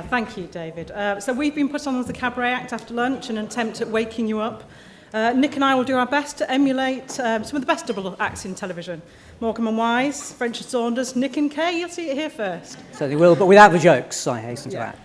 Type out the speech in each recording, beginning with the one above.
Thank you, David. So we've been put on as the cabaret act after lunch in an attempt at waking you up. Nick and I will do our best to emulate some of the best double acts in television. Morecambe and Wise, French and Saunders, Nick and Kay, you'll see it here first. Certainly will, but without the jokes, I hasten to add.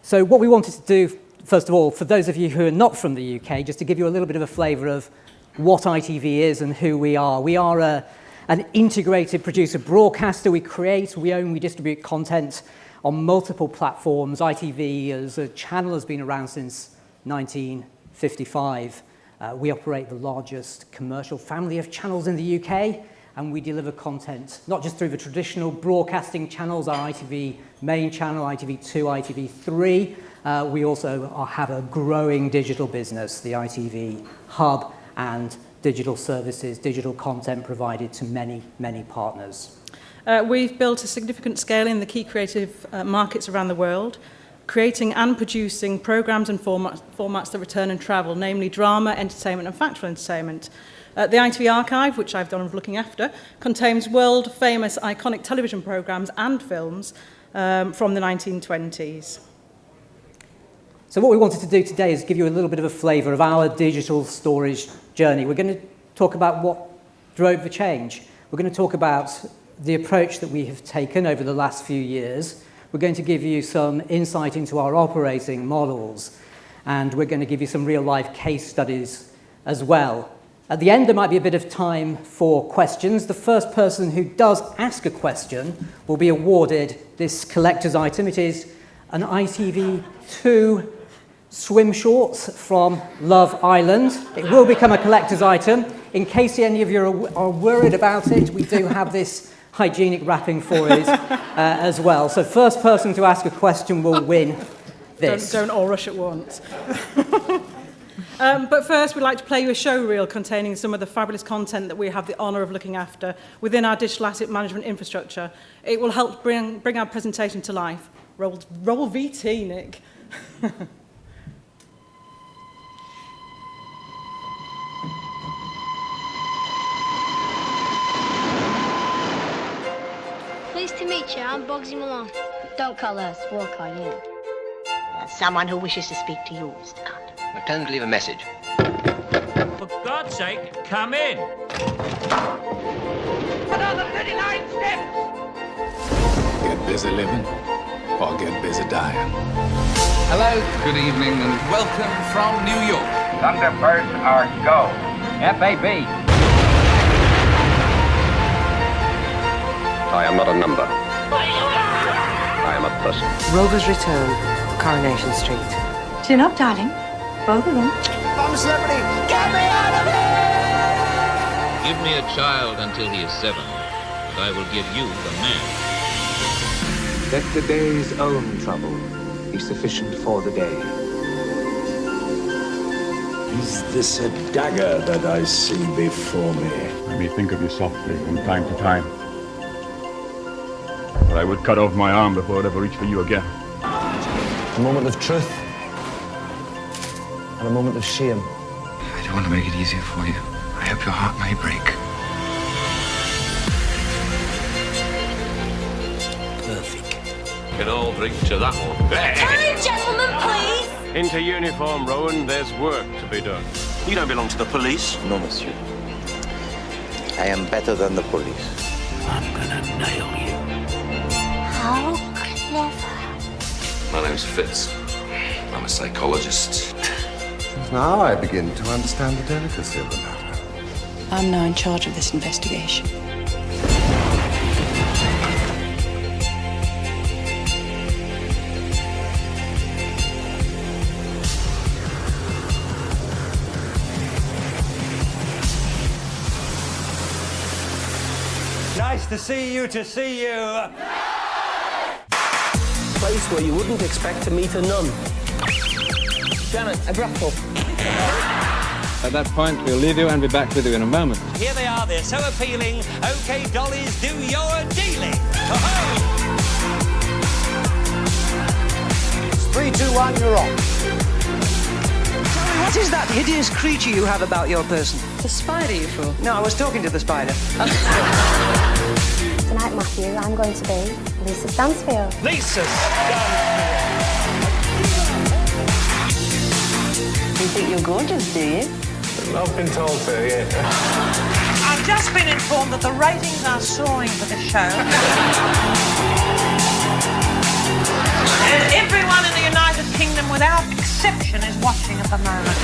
So what we wanted to do, first of all, for those of you who are not from the UK, just to give you a little bit of a flavour of what ITV is and who we are. We are an integrated producer broadcaster. We create, we own, we distribute content on multiple platforms. ITV as a channel has been around since 1955. We operate the largest commercial family of channels in the UK, and we deliver content not just through the traditional broadcasting channels, our ITV main channel, ITV2, ITV3. We also have a growing digital business, the ITV Hub, and digital services, digital content provided to many, many partners. We've built a significant scale in the key creative markets around the world, creating and producing programmes and formats that return and travel, namely drama, entertainment and factual entertainment. The ITV Archive, which I've done of looking after, contains world-famous iconic television programmes and films from the 1920s. So what we wanted to do today is give you a little bit of a flavour of our digital storage journey. We're going to talk about what drove the change. We're going to talk about the approach that we have taken over the last few years. We're going to give you some insight into our operating models, and we're going to give you some real-life case studies as well. At the end, there might be a bit of time for questions. The first person who does ask a question will be awarded this collector's item. It is an ITV2 swim shorts from Love Island. It will become a collector's item. In case any of you are worried about it, we do have this hygienic wrapping for it as well. So first person to ask a question will win this. Don't all rush at once. But first, we'd like to play you a show reel containing some of the fabulous content that we have the honour of looking after within our digital asset management infrastructure. It will help bring our presentation to life. Roll VT, Nick. Pleased to meet you. I'm Bugsy Malone. Don't call us. We'll call you. Someone who wishes to speak to you, Mr. Conde. Now tell them to leave a message. For God's sake, come in. Another 39 steps! Get busy living or get busy dying. Hello, good evening, and welcome from New York. Thunderbirds are go. FAB. I am not a number. I am a person. Rovers return, Coronation Street. Chin up, darling. Both of them. I'm a celebrity. Get me out of here! Give me a child until he is 7, and I will give you the man. Let the day's own trouble be sufficient for the day. Is this a dagger that I see before me? I may think of you softly from time to time, but I would cut off my arm before I'd ever reach for you again. A moment of truth and a moment of shame. I don't want to make it easier for you. I hope your heart may break. Perfect. Can all drink to that one. Time, gentlemen, please! Into uniform, Rowan. There's work to be done. You don't belong to the police. No, monsieur. I am better than the police. I'm gonna nail you. How clever. My name's Fitz. I'm a psychologist. Now I begin to understand the delicacy of the matter. I'm now in charge of this investigation. Nice to see you, Place where you wouldn't expect to meet a nun. Janet, a brothel. At that point, we'll leave you and be back with you in a moment. Here they are, they're so appealing. OK, dollies, do your dealing. 3, 2, 1, you're on. Tell Hey, what is that hideous creature you have about your person? The spider, you fool. No, I was talking to the spider. Tonight, Matthew, I'm going to be Lisa Stansfield. Lisa Stansfield. You think you're gorgeous, do you? I've been told to, yeah. I've just been informed that the ratings are soaring for the show. And everyone in the United Kingdom, without exception, is watching at the moment.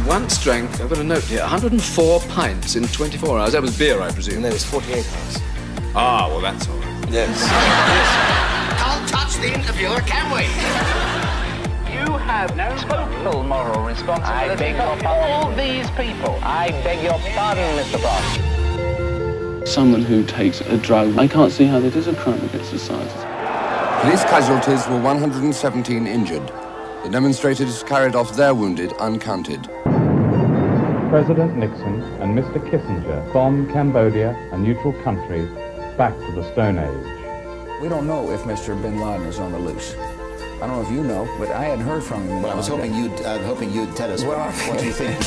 One strength, I've got a note here, 104 pints in 24 hours. That was beer, I presume. No, it's 48 hours. Ah, well, that's all right. Yes. Can't touch the interviewer, can we? You have no total moral responsibility for all these people. I beg your pardon, Mr. Frost. Someone who takes a drug, I can't see how that is a crime against society. Police casualties were 117 injured. The demonstrators carried off their wounded uncounted. President Nixon and Mr. Kissinger bombed Cambodia, a neutral country, back to the Stone Age. We don't know if Mr. Bin Laden is on the loose. I don't know if you know, but I hadn't heard from him. Well, I was hoping you'd tell us what you think.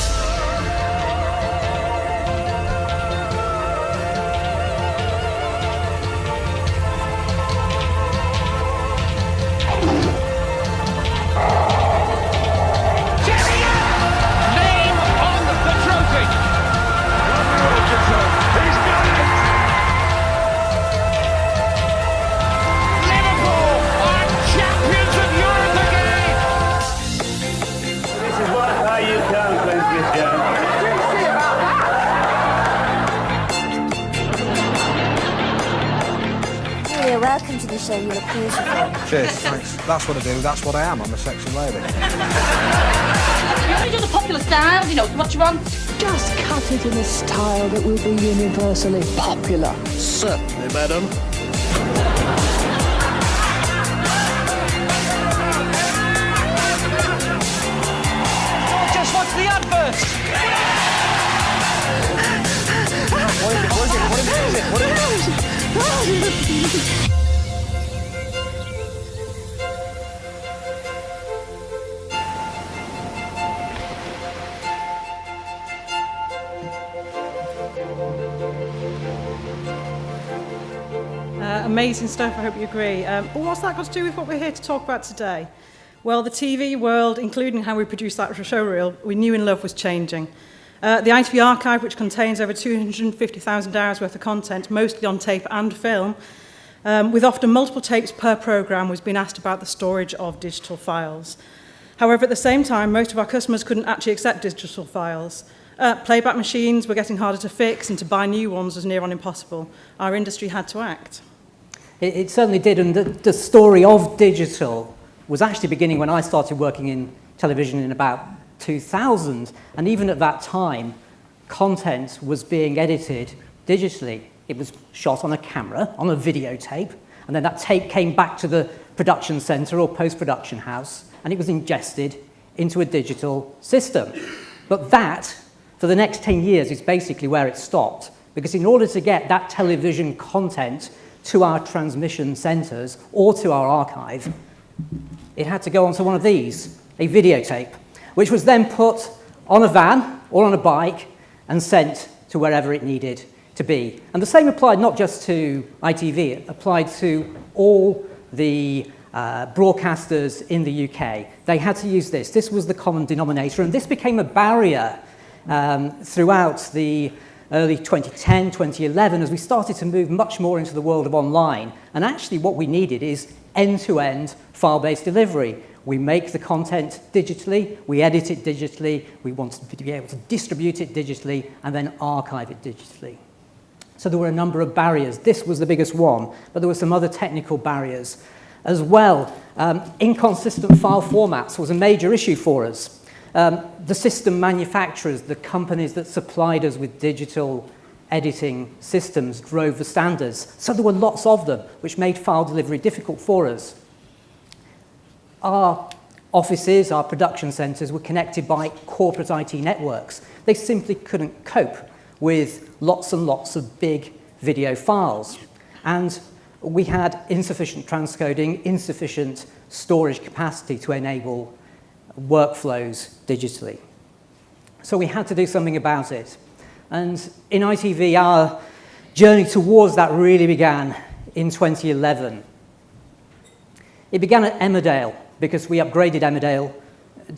Welcome to the show. You look beautiful. Cheers, thanks. That's what I do. That's what I am. I'm a sexy lady. You only do the popular style, you know, what you want. Just cut it in a style that will be universally popular. Certainly, madam. Just watch the adverts. What is it? Amazing stuff, I hope you agree. But what's that got to do with what we're here to talk about today? Well, the TV world, including how we produce that show reel, we knew and loved was changing. The ITV Archive, which contains over 250,000 hours worth of content, mostly on tape and film, with often multiple tapes per programme, was being asked about the storage of digital files. However, at the same time, most of our customers couldn't actually accept digital files. Playback machines were getting harder to fix, and to buy new ones was near on impossible. Our industry had to act. It certainly did, and the story of digital was actually beginning when I started working in television in about 2000, and even at that time, content was being edited digitally. It was shot on a camera, on a videotape, and then that tape came back to the production centre or post-production house, and it was ingested into a digital system. But that, for the next 10 years, is basically where it stopped, because in order to get that television content to our transmission centres or to our archive, it had to go onto one of these, a videotape, which was then put on a van or on a bike and sent to wherever it needed to be. And the same applied not just to ITV, it applied to all the broadcasters in the UK. They had to use this. This was the common denominator, and this became a barrier throughout the early 2010, 2011, as we started to move much more into the world of online. And actually what we needed is end-to-end file-based delivery. We make the content digitally, we edit it digitally, we wanted to be able to distribute it digitally, and then archive it digitally. So there were a number of barriers. This was the biggest one, but there were some other technical barriers as well. Inconsistent file formats was a major issue for us. The system manufacturers, the companies that supplied us with digital editing systems, drove the standards. So there were lots of them, which made file delivery difficult for us. Our offices, our production centres were connected by corporate IT networks. They simply couldn't cope with lots and lots of big video files. And we had insufficient transcoding, insufficient storage capacity to enable workflows digitally. So we had to do something about it. And in ITV, our journey towards that really began in 2011. It began at Emmerdale because we upgraded Emmerdale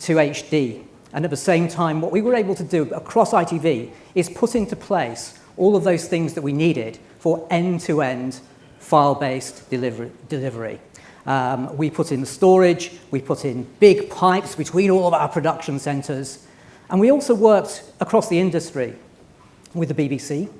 to HD. And at the same time, what we were able to do across ITV is put into place all of those things that we needed for end-to-end file-based delivery. We put in the storage, we put in big pipes between all of our production centres, and we also worked across the industry with the BBC,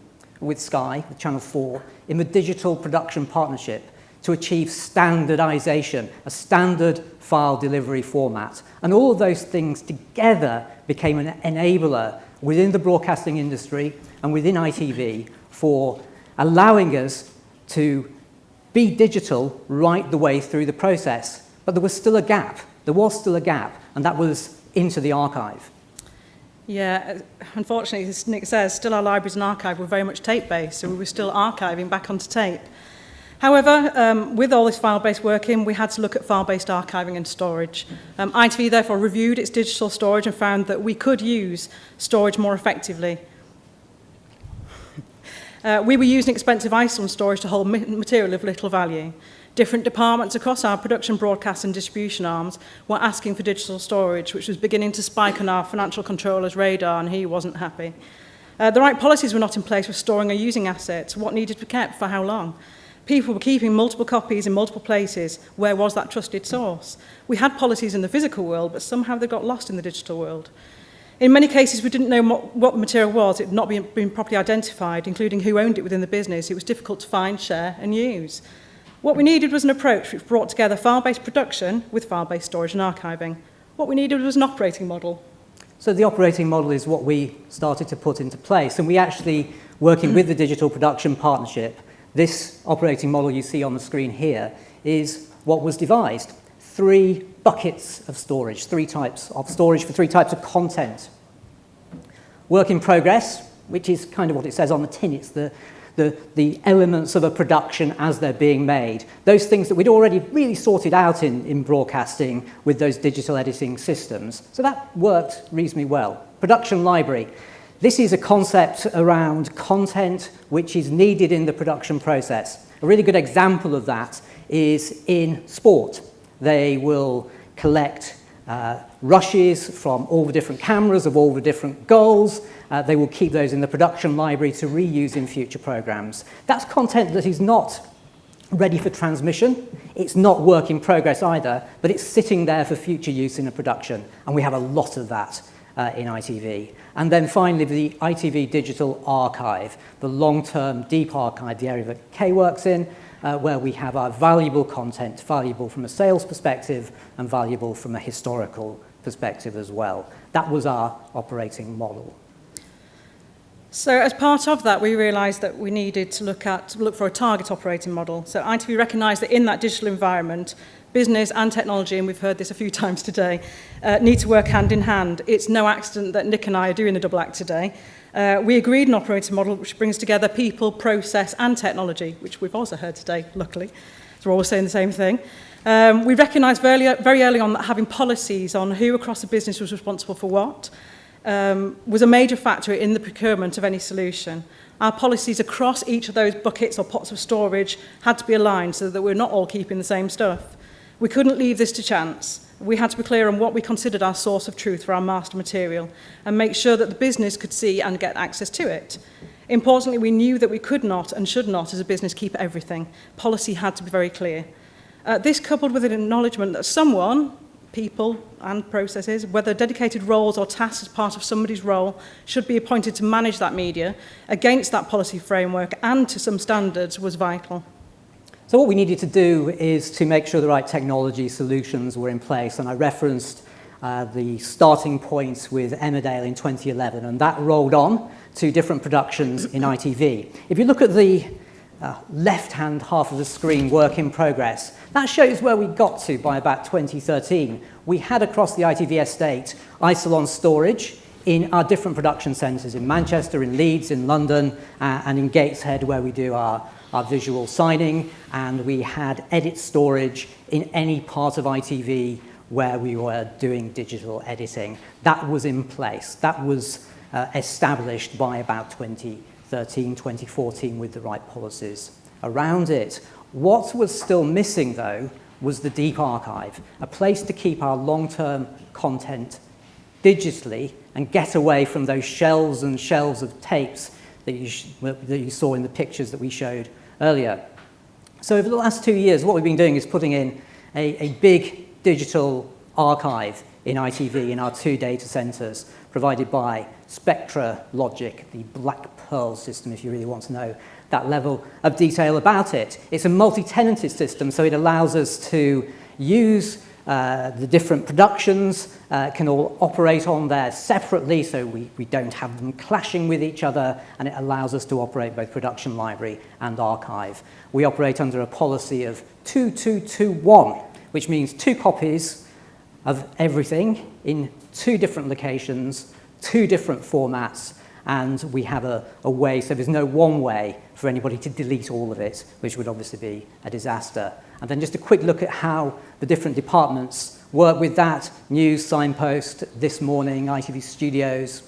with Sky, with Channel 4, in the digital production partnership to achieve standardisation, a standard file delivery format. And all of those things together became an enabler within the broadcasting industry and within ITV for allowing us to be digital right the way through the process. But there was still a gap. There was still a gap, and that was into the archive. Yeah, unfortunately, as Nick says, still our libraries and archive were very much tape-based, so we were still archiving back onto tape. However, with all this file-based working, we had to look at file-based archiving and storage. ITV therefore reviewed its digital storage and found that we could use storage more effectively. We were using expensive Iceland storage to hold material of little value. Different departments across our production, broadcast and distribution arms were asking for digital storage, which was beginning to spike on our financial controller's radar, and he wasn't happy. The right policies were not in place for storing or using assets. What needed to be kept for how long? People were keeping multiple copies in multiple places. Where was that trusted source? We had policies in the physical world, but somehow they got lost in the digital world. In many cases, we didn't know what the material was. It had not been properly identified, including who owned it within the business. It was difficult to find, share, and use. What we needed was an approach which brought together file-based production with file-based storage and archiving. What we needed was an operating model. So the operating model is what we started to put into place, and we actually, working with the Digital Production Partnership, this operating model you see on the screen here is what was devised. 3 buckets of storage, 3 types of storage for 3 types of content. Work in progress, which is kind of what it says on the tin. It's the elements of a production as they're being made. Those things that we'd already really sorted out in broadcasting with those digital editing systems. So that worked reasonably well. Production library. This is a concept around content which is needed in the production process. A really good example of that is in sport. They will collect rushes from all the different cameras of all the different goals. They will keep those in the production library to reuse in future programs. That's content that is not ready for transmission. It's not work in progress either, but it's sitting there for future use in a production. And we have a lot of that in ITV. And then finally, the ITV Digital Archive, the long-term deep archive, the area that Kay works in, where we have our valuable content, valuable from a sales perspective and valuable from a historical perspective as well. That was our operating model. So as part of that, we realised that we needed to look for a target operating model. So ITV recognised that in that digital environment, business and technology, and we've heard this a few times today, need to work hand in hand. It's no accident that Nick and I are doing the double act today. We agreed an operating model which brings together people, process and technology, which we've also heard today, luckily. So we're all saying the same thing. We recognised very early on that having policies on who across the business was responsible for what was a major factor in the procurement of any solution. Our policies across each of those buckets or pots of storage had to be aligned so that we're not all keeping the same stuff. We couldn't leave this to chance. We had to be clear on what we considered our source of truth for our master material and make sure that the business could see and get access to it. Importantly, we knew that we could not and should not, as a business, keep everything. Policy had to be very clear. This coupled with an acknowledgement that someone, people and processes, whether dedicated roles or tasks as part of somebody's role, should be appointed to manage that media against that policy framework and to some standards was vital. So what we needed to do is to make sure the right technology solutions were in place, and I referenced the starting points with Emmerdale in 2011, and that rolled on to different productions in ITV. If you look at the left-hand half of the screen, work in progress, that shows where we got to by about 2013. We had across the ITV estate Isolon storage in our different production centres in Manchester, in Leeds, in London, and in Gateshead, where we do our our visual signing, and we had edit storage in any part of ITV where we were doing digital editing. That was in place. That was established by about 2013, 2014 with the right policies around it. What was still missing, though, was the deep archive, a place to keep our long-term content digitally and get away from those shelves and shelves of tapes that you saw in the pictures that we showed earlier. So over the last 2 years, what we've been doing is putting in a big digital archive in ITV in our 2 data centres provided by Spectra Logic, the Black Pearl system, if you really want to know that level of detail about it. It's a multi-tenanted system, so it allows us to use the different productions, can all operate on there separately, so we don't have them clashing with each other, and it allows us to operate both production library and archive. We operate under a policy of 2221, which means 2 copies of everything in 2 different locations, 2 different formats, and we have a way, so there's no one way for anybody to delete all of it, which would obviously be a disaster. And then just a quick look at how the different departments work with that. News, Signpost, This Morning, ITV Studios,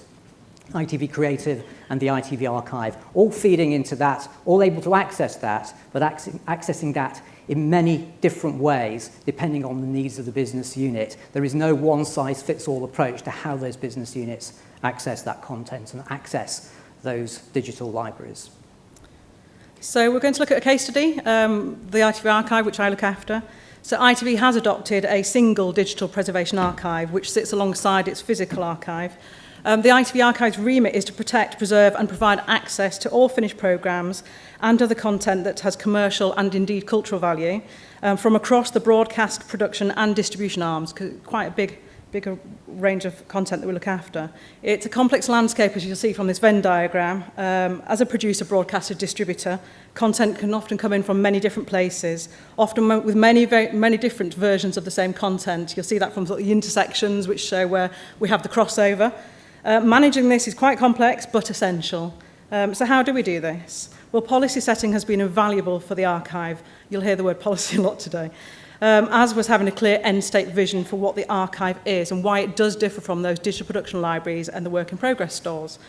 ITV Creative, and the ITV Archive, all feeding into that, all able to access that, but accessing that in many different ways, depending on the needs of the business unit. There is no one-size-fits-all approach to how those business units access that content and access those digital libraries. So we're going to look at a case study, the ITV Archive, which I look after. So ITV has adopted a single digital preservation archive, which sits alongside its physical archive. The ITV Archive's remit is to protect, preserve and provide access to all finished programmes and other content that has commercial and indeed cultural value from across the broadcast, production and distribution arms, quite a bigger range of content that we look after. It's a complex landscape, as you'll see from this Venn diagram. As a producer, broadcaster, distributor, content can often come in from many different places, often with many different versions of the same content. You'll see that from the intersections, which show where we have the crossover. Managing this is quite complex, but essential. So how do we do this? Well, policy setting has been invaluable for the archive. You'll hear the word policy a lot today. As was having a clear end-state vision for what the archive is and why it does differ from those digital production libraries and the work-in-progress stores.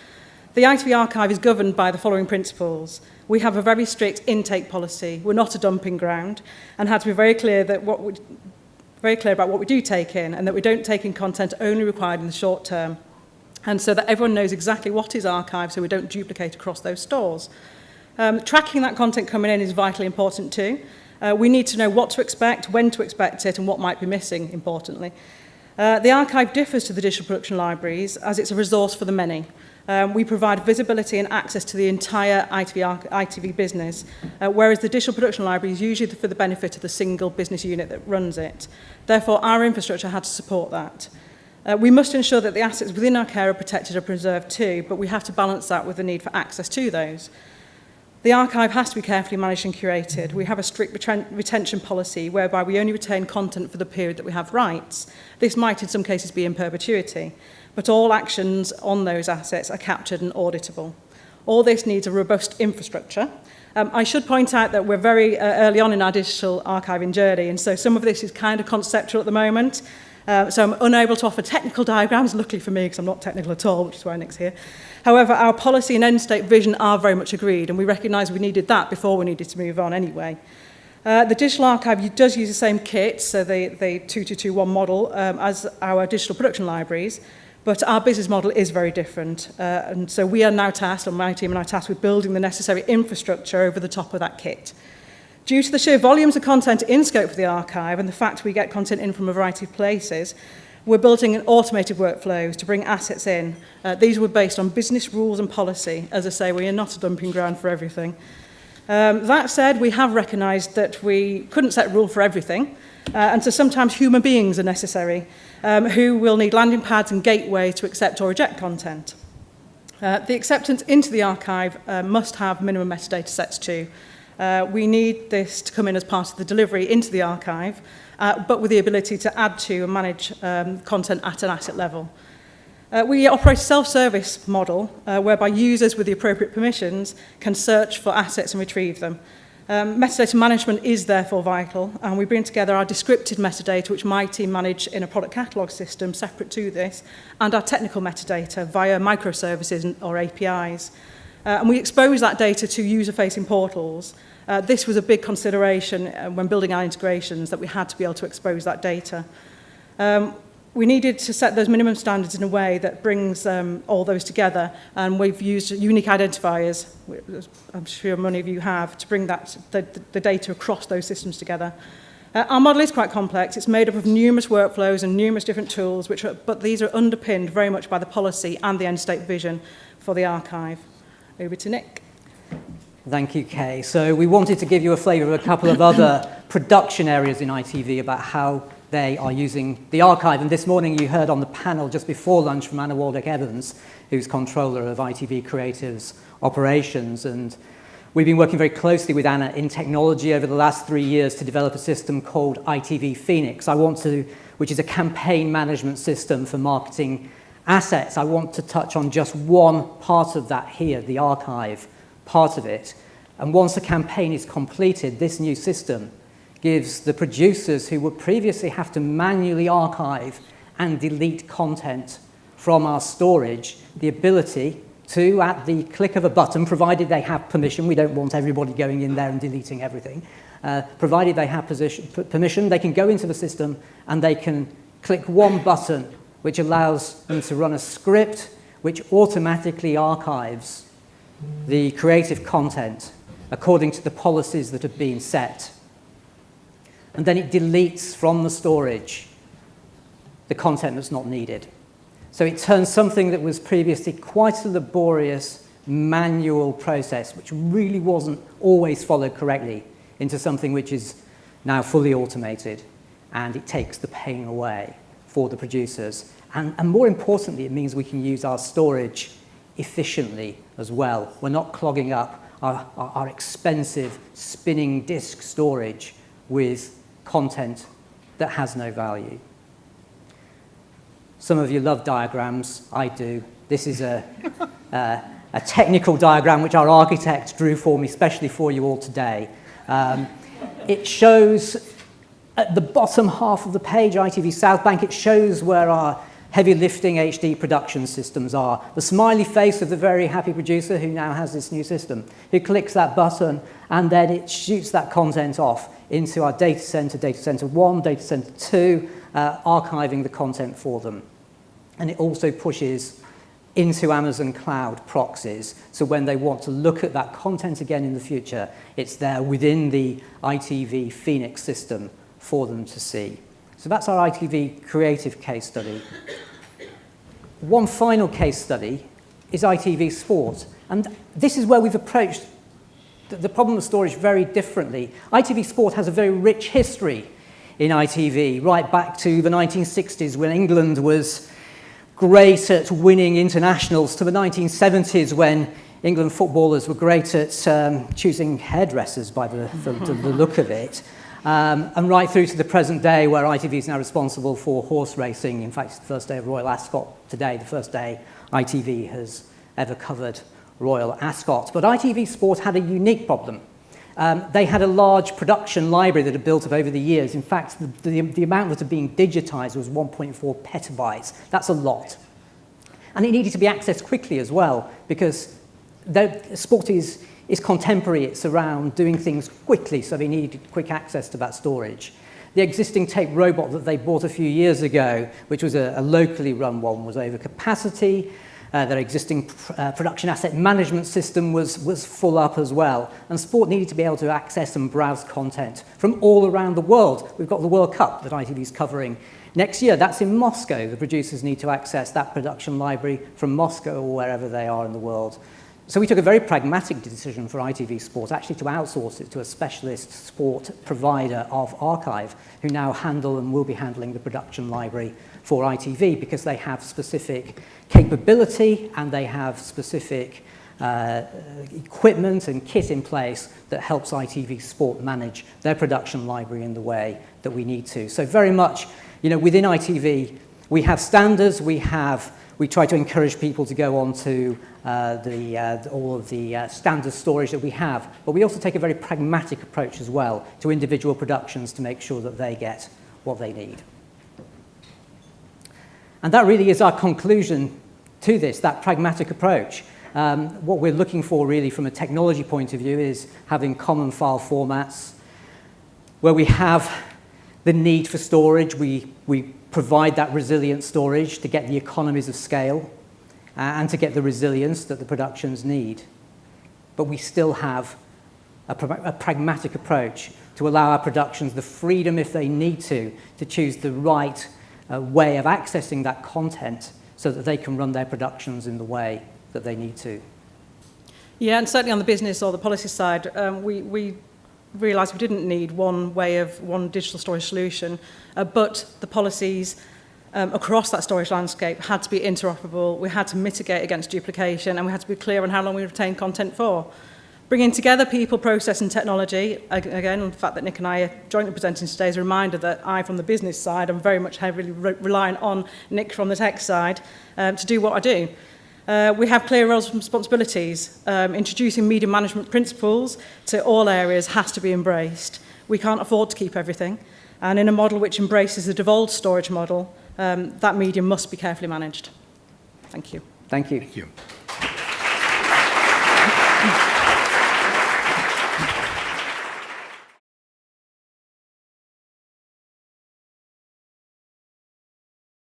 The ITV Archive is governed by the following principles. We have a very strict intake policy. We're not a dumping ground, and had to be very clear about what we do take in, and that we don't take in content only required in the short term, and so that everyone knows exactly what is archived so we don't duplicate across those stores. Tracking that content coming in is vitally important too. We need to know what to expect, when to expect it, and what might be missing, importantly. The archive differs to the digital production libraries as it's a resource for the many. We provide visibility and access to the entire ITV business, whereas the digital production library is usually for the benefit of the single business unit that runs it. Therefore, our infrastructure had to support that. We must ensure that the assets within our care are protected or preserved too, but we have to balance that with the need for access to those. The archive has to be carefully managed and curated. We have a strict retention policy whereby we only retain content for the period that we have rights. This might in some cases be in perpetuity, but all actions on those assets are captured and auditable. All this needs a robust infrastructure. I should point out that we're very early on in our digital archiving journey, and so some of this is kind of conceptual at the moment. So I'm unable to offer technical diagrams, luckily for me, because I'm not technical at all, which is why Nick's here. However, our policy and end-state vision are very much agreed, and we recognise we needed that before we needed to move on anyway. The digital archive does use the same kit, so the 2221 model, as our digital production libraries, but our business model is very different. And so we are now tasked, or my team and I are tasked with building the necessary infrastructure over the top of that kit. Due to the sheer volumes of content in scope for the archive and the fact we get content in from a variety of places, we're building automated workflows to bring assets in. These were based on business rules and policy. As I say, we are not a dumping ground for everything. That said, we have recognised that we couldn't set a rule for everything, and so sometimes human beings are necessary, who will need landing pads and gateways to accept or reject content. The acceptance into the archive must have minimum metadata sets too. We need this to come in as part of the delivery into the archive, but with the ability to add to and manage content at an asset level. We operate a self-service model whereby users with the appropriate permissions can search for assets and retrieve them. Metadata management is therefore vital, and we bring together our descriptive metadata, which my team manage in a product catalogue system separate to this, and our technical metadata via microservices or APIs. And we expose that data to user-facing portals. This was a big consideration when building our integrations, that we had to be able to expose that data. We needed to set those minimum standards in a way that brings all those together, and we've used unique identifiers, which I'm sure many of you have, to bring the data across those systems together. Our model is quite complex. It's made up of numerous workflows and numerous different tools, but these are underpinned very much by the policy and the end state vision for the archive. Over to Nick. Thank you, Kay. So we wanted to give you a flavour of a couple of other production areas in ITV about how they are using the archive. And this morning you heard on the panel just before lunch from Anna Waldeck-Evans, who's controller of ITV Creative's operations. And we've been working very closely with Anna in technology over the last 3 years to develop a system called ITV Phoenix, which is a campaign management system for marketing assets. I want to touch on just one part of that here, the archive part of it. And once a campaign is completed, this new system gives the producers who would previously have to manually archive and delete content from our storage the ability to, at the click of a button, provided they have permission — we don't want everybody going in there and deleting everything — provided they have permission, they can go into the system and they can click one button which allows them to run a script which automatically archives the creative content according to the policies that have been set. And then it deletes from the storage the content that's not needed. So it turns something that was previously quite a laborious manual process, which really wasn't always followed correctly, into something which is now fully automated, and it takes the pain away for the producers. And more importantly, it means we can use our storage efficiently as well. We're not clogging up our expensive spinning disk storage with content that has no value. Some of you love diagrams. I do. This is a technical diagram which our architect drew for me, especially for you all today. It shows at the bottom half of the page, ITV South Bank, it shows where our heavy lifting HD production systems are. The smiley face of the very happy producer who now has this new system, who clicks that button and then it shoots that content off into our data center 1, data center 2, archiving the content for them. And it also pushes into Amazon Cloud proxies, so when they want to look at that content again in the future, it's there within the ITV Phoenix system for them to see. So that's our ITV Creative case study. One final case study is ITV Sport, and this is where we've approached the problem of storage very differently. ITV Sport has a very rich history in ITV, right back to the 1960s when England was great at winning internationals, to the 1970s when England footballers were great at choosing hairdressers by the look of it, and right through to the present day where ITV is now responsible for horse racing. In fact, it's the first day of Royal Ascot today, the first day ITV has ever covered Royal Ascot. But ITV Sport had a unique problem. They had a large production library that had built up over the years. In fact, the amount that had been digitized was 1.4 petabytes. That's a lot. And it needed to be accessed quickly as well, because sport is contemporary. It's around doing things quickly, so they needed quick access to that storage. The existing tape robot that they bought a few years ago, which was a locally run one, was over capacity. Their existing production asset management system was full up as well. And Sport needed to be able to access and browse content from all around the world. We've got the World Cup that ITV is covering next year. That's in Moscow. The producers need to access that production library from Moscow or wherever they are in the world. So we took a very pragmatic decision for ITV Sport actually to outsource it to a specialist sport provider of archive who now handle and will be handling the production library for ITV, because they have specific capability and they have specific equipment and kit in place that helps ITV Sport manage their production library in the way that we need to. So very much, within ITV, we have standards, we have We try to encourage people to go on to all of the standard storage that we have, but we also take a very pragmatic approach as well to individual productions to make sure that they get what they need. And that really is our conclusion to this, that pragmatic approach. What we're looking for really from a technology point of view is having common file formats where we have the need for storage. We provide that resilient storage to get the economies of scale and to get the resilience that the productions need. But we still have a pragmatic approach to allow our productions the freedom, if they need to choose the right way of accessing that content so that they can run their productions in the way that they need to. Yeah, and certainly on the business or the policy side, we realised we didn't need one digital storage solution, but the policies across that storage landscape had to be interoperable, we had to mitigate against duplication, and we had to be clear on how long we retain content for. Bringing together people, process and technology, again, the fact that Nick and I are jointly presenting today is a reminder that I, from the business side, am very much heavily reliant on Nick from the tech side to do what I do. We have clear roles and responsibilities. Introducing media management principles to all areas has to be embraced. We can't afford to keep everything. And in a model which embraces the devolved storage model, that media must be carefully managed. Thank you. Thank you. Thank you.